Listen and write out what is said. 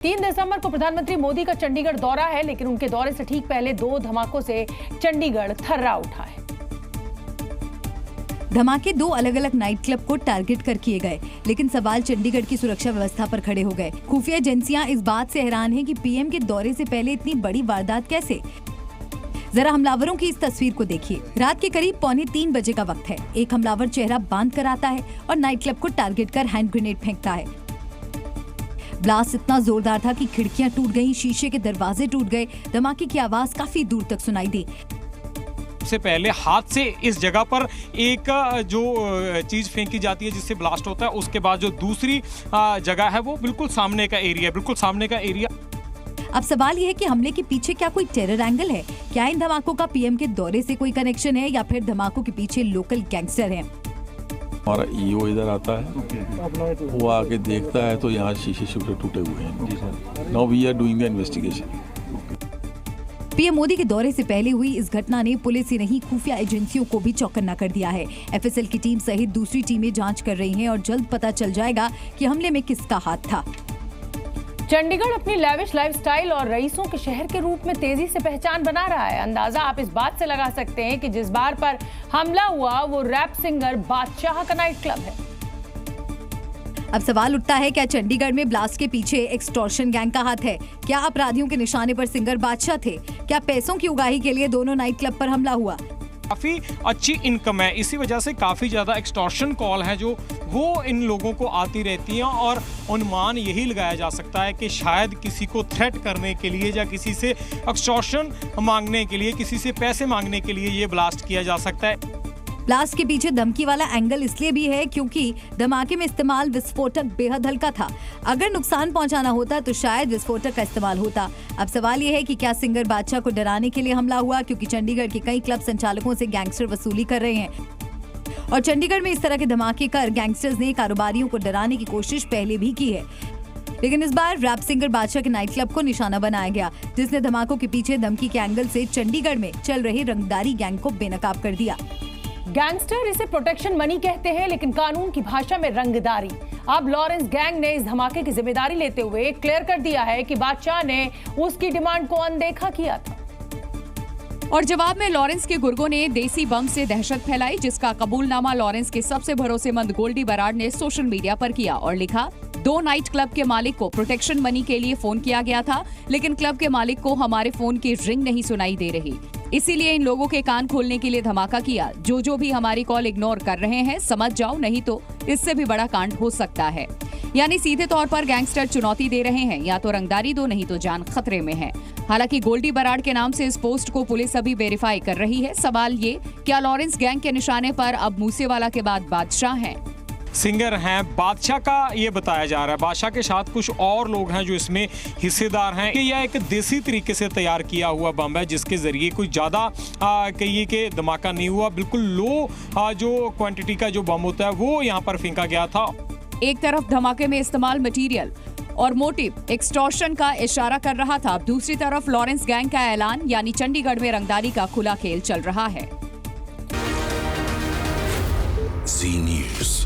3 दिसंबर को प्रधानमंत्री मोदी का चंडीगढ़ दौरा है, लेकिन उनके दौरे से ठीक पहले 2 धमाकों से चंडीगढ़ थर्रा उठा है। धमाके 2 अलग अलग नाइट क्लब को टारगेट कर किए गए, लेकिन सवाल चंडीगढ़ की सुरक्षा व्यवस्था पर खड़े हो गए। खुफिया एजेंसियां इस बात से हैरान हैं कि पीएम के दौरे से पहले इतनी बड़ी वारदात कैसे। जरा हमलावरों की इस तस्वीर को देखिए। रात के करीब 2:45 बजे का वक्त है। एक हमलावर चेहरा बांध कर आता है और नाइट क्लब को टारगेट कर हैंड ग्रेनेड फेंकता है। ब्लास्ट इतना जोरदार था कि खिड़कियां टूट गईं, शीशे के दरवाजे टूट गए। धमाके की आवाज काफी दूर तक सुनाई दी। सबसे पहले हाथ से इस जगह पर एक जो चीज फेंकी जाती है जिससे ब्लास्ट होता है, उसके बाद जो दूसरी जगह है वो बिल्कुल सामने का एरिया। अब सवाल ये है कि हमले के पीछे क्या कोई टेरर एंगल है? क्या इन धमाकों का पीएम के दौरे से कोई कनेक्शन है या फिर धमाकों के पीछे लोकल गैंगस्टर हैं? हमारा ईओ इधर आता है, वो आके देखता है तो यहाँ शीशे टूटे हुए हैं। Now we are doing the investigation. PM Modi के दौरे से पहले हुई इस घटना ने पुलिस ही नहीं खुफिया एजेंसियों को भी चौकन्ना कर दिया है। एफएसएल की टीम सहित दूसरी टीमें जांच कर रही हैं और जल्द पता चल जाएगा कि हमले में किसका हाथ था। चंडीगढ़ अपनी लैविश लाइफस्टाइल और रईसों के शहर के रूप में तेजी से पहचान बना रहा है। अंदाजा आप इस बात से लगा सकते हैं कि जिस बार पर हमला हुआ वो रैप सिंगर बादशाह का नाइट क्लब है। अब सवाल उठता है, क्या चंडीगढ़ में ब्लास्ट के पीछे एक्सटॉर्शन गैंग का हाथ है? क्या अपराधियों के निशाने पर सिंगर बादशाह थे? क्या पैसों की उगाही के लिए दोनों नाइट क्लब पर हमला हुआ? काफी अच्छी इनकम है, इसी वजह से काफी ज्यादा एक्सटॉर्शन कॉल है जो वो इन लोगों को आती रहती हैं और अनुमान यही लगाया जा सकता है कि शायद किसी को थ्रेट करने के लिए या किसी से एक्सटॉर्शन मांगने के लिए, किसी से पैसे मांगने के लिए ये ब्लास्ट किया जा सकता है। ब्लास्ट के पीछे धमकी वाला एंगल इसलिए भी है क्योंकि धमाके में इस्तेमाल विस्फोटक बेहद हल्का था। अगर नुकसान पहुंचाना होता तो शायद विस्फोटक का इस्तेमाल होता। अब सवाल ये है कि क्या सिंगर बादशाह को डराने के लिए हमला हुआ, क्योंकि चंडीगढ़ के कई क्लब संचालकों से गैंगस्टर वसूली कर रहे हैं और चंडीगढ़ में इस तरह के धमाके कर गैंगस्टर्स ने कारोबारियों को डराने की कोशिश पहले भी की है। लेकिन इस बार रैप सिंगर बादशाह के नाइट क्लब को निशाना बनाया गया, जिसने धमाकों के पीछे धमकी के एंगल से चंडीगढ़ में चल रही रंगदारी गैंग को बेनकाब कर दिया। गैंगस्टर इसे प्रोटेक्शन मनी कहते हैं, लेकिन कानून की भाषा में रंगदारी। अब लॉरेंस गैंग ने इस धमाके की जिम्मेदारी लेते हुए क्लियर कर दिया है कि बादशाह ने उसकी डिमांड को अनदेखा किया था और जवाब में लॉरेंस के गुर्गों ने देसी बम से दहशत फैलाई, जिसका कबूलनामा लॉरेंस के सबसे भरोसेमंद गोल्डी बराड ने सोशल मीडिया पर किया और लिखा, 2 नाइट क्लब के मालिक को प्रोटेक्शन मनी के लिए फोन किया गया था, लेकिन क्लब के मालिक को हमारे फोन की रिंग नहीं सुनाई दे रही, इसीलिए इन लोगों के कान खोलने के लिए धमाका किया। जो भी हमारी कॉल इग्नोर कर रहे हैं समझ जाओ, नहीं तो इससे भी बड़ा कांड हो सकता है। यानी सीधे तौर पर गैंगस्टर चुनौती दे रहे हैं, या तो रंगदारी दो, नहीं तो जान खतरे में है। हालांकि गोल्डी बराड के नाम से इस पोस्ट को पुलिस अभी वेरीफाई कर रही है। सवाल ये, क्या लॉरेंस गैंग के निशाने पर अब मूसेवाला के बाद बादशाह हैं? सिंगर हैं बादशाह का ये बताया जा रहा है। बादशाह के साथ कुछ और लोग हैं जो इसमें हिस्सेदार हैं कि यह एक देसी तरीके से तैयार किया हुआ बम है, जिसके जरिए कोई ज़्यादा कहिए कि धमाका नहीं हुआ। बिल्कुल लो जो क्वांटिटी का जो बम होता है वो यहाँ पर फेंका गया था। एक तरफ धमाके में इस्तेमाल मटेरियल और मोटिव एक्सटॉर्शन का इशारा कर रहा था, दूसरी तरफ लॉरेंस गैंग का ऐलान, यानी चंडीगढ़ में रंगदारी का खुला खेल चल रहा है। Zee News।